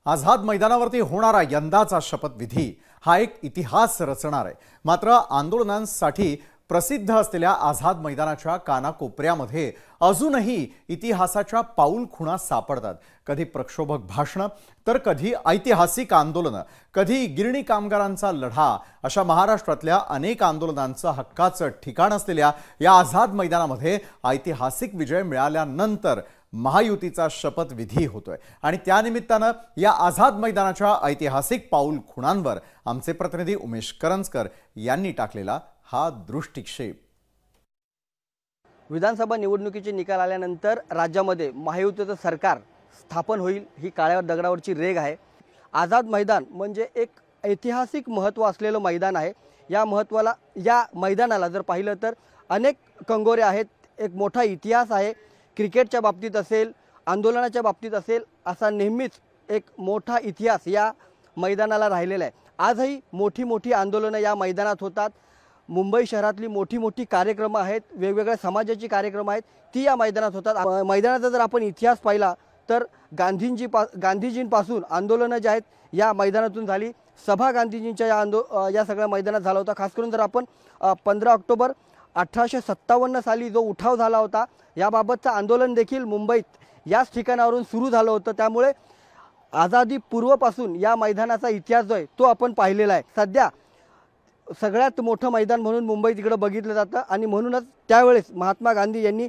आझाद मैदानावरती होणारा यंदाचा शपथविधी हा एक इतिहास रचणार आहे। मात्र आंदोलनांसाठी प्रसिद्ध असलेल्या आझाद मैदानाच्या कानाकोपऱ्यामध्ये अजूनही इतिहासाच्या पाऊलखुणा सापडतात। कधी प्रक्षोभक भाषणे तर कधी ऐतिहासिक आंदोलन, कधी गिरणी कामगारांचा लढा, अशा महाराष्ट्रातल्या अनेक आंदोलनांचं हक्काचं ठिकाण असलेल्या या आझाद मैदानामध्ये ऐतिहासिक विजय मिळाल्यानंतर महायुतीचा शपथविधी होतोय आणि त्यानिमित्ताने या आझाद मैदानाच्या ऐतिहासिक पाऊलखुणांवर आमचे प्रतिनिधी उमेश करंजकर यांनी टाकलेला हा दृष्टिक्षेप। विधानसभा निवडणुकीचे निकाल आल्यानंतर राज्यामध्ये महायुतीचं सरकार स्थापन होईल ही काळ्या दगडावरची रेघ आहे। आझाद मैदान म्हणजे एक ऐतिहासिक महत्त्व असलेलं मैदान आहे। या मैदानाला जर पाहिलं तर अनेक कंगोरे आहेत, एक मोठा इतिहास आहे। क्रिकेटच्या बाबतीत असेल, आंदोलनाच्या बाबतीत असेल, असा नेहमीच एक मोठा इतिहास या मैदानाला राहिलेला आहे। आजही मोठी मोठी आंदोलनं या मैदानात होतात। मुंबई शहरातली मोठी मोठी कार्यक्रम आहेत, वेगवेगळ्या समाजाची कार्यक्रम आहेत, ती या मैदानात होतात। मैदानाचा जर आपण इतिहास पाहिला तर गांधीजींपासून आंदोलनं जे आहेत या मैदानातून झाली। सभा गांधीजींच्या या सगळ्या मैदानात झाला होता। खास करून जर आपण 15 ऑक्टोबर 1857 साली जो उठाव झाला होता, याबाबतचं आंदोलन देखील मुंबईत याच ठिकाणावरून सुरू झालं होतं। त्यामुळे आझादी पूर्वपासून या मैदानाचा इतिहास जो आहे तो आपण पाहिलेला आहे। सध्या सगळ्यात मोठं मैदान म्हणून मुंबईत इकडे बघितलं जातं आणि म्हणूनच त्यावेळेस महात्मा गांधी यांनी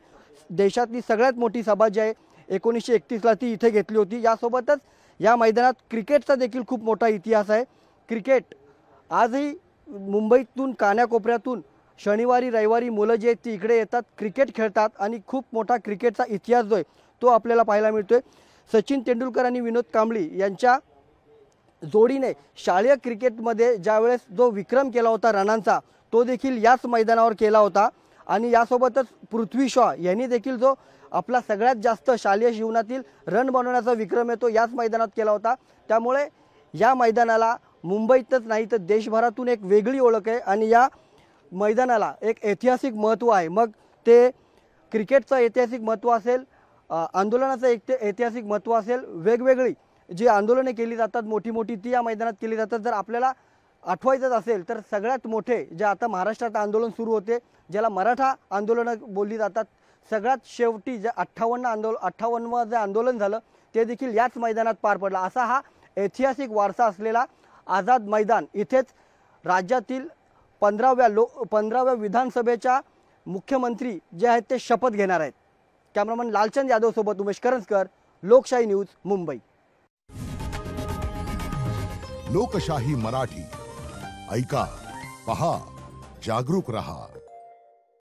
देशातली सगळ्यात मोठी सभा जी आहे 1931 ला ती इथे घेतली होती। यासोबतच या मैदानात क्रिकेटचा देखील खूप मोठा इतिहास आहे। क्रिकेट आजही मुंबईतून कानाकोपऱ्यातून शनिवारी रविवारी मुलं जे आहेत ती इकडे येतात, क्रिकेट खेळतात आणि खूप मोठा क्रिकेटचा इतिहास जो आहे तो आपल्याला पाहायला मिळतोय। सचिन तेंडुलकर आणि विनोद कांबळी यांच्या जोडीने शालेय क्रिकेटमध्ये ज्यावेळेस जो विक्रम केला होता रनांचा, तो देखील याच मैदानावर केला होता। आणि यासोबतच पृथ्वी शॉ यांनी देखील जो आपला सगळ्यात जास्त शालेय जीवनातील रन बनवण्याचा विक्रम आहे तो याच मैदानात केला होता। त्यामुळे या मैदानाला मुंबईतच नाही तर देशभरातून एक वेगळी ओळख आहे आणि या मैदानाला एक ऐतिहासिक महत्त्व आहे। मग ते क्रिकेटचं ऐतिहासिक महत्त्व असेल, आंदोलनाचं एक ऐतिहासिक महत्त्व असेल, वेगवेगळी जी आंदोलने केली जातात मोठी मोठी ती या मैदानात केली जातात। जर आपल्याला आठवायचंच असेल तर सगळ्यात मोठे जे आता महाराष्ट्रात आंदोलन सुरू होते, ज्याला मराठा आंदोलन बोलली जातात, सगळ्यात शेवटी जे 58वं जे आंदोलन झालं ते देखील याच मैदानात पार पडलं। असा हा ऐतिहासिक वारसा असलेला आझाद मैदान इथेच राज्यातील 15व्या विधानसभेच्या मुख्यमंत्री जे आहेत ते शपथ घेणार आहेत। कॅमेरामन लालचंद यादव सोबत उमेश करंजकर, लोकशाही न्यूज, मुंबई। लोकशाही मराठी ऐका, पहा, जागरूक रहा।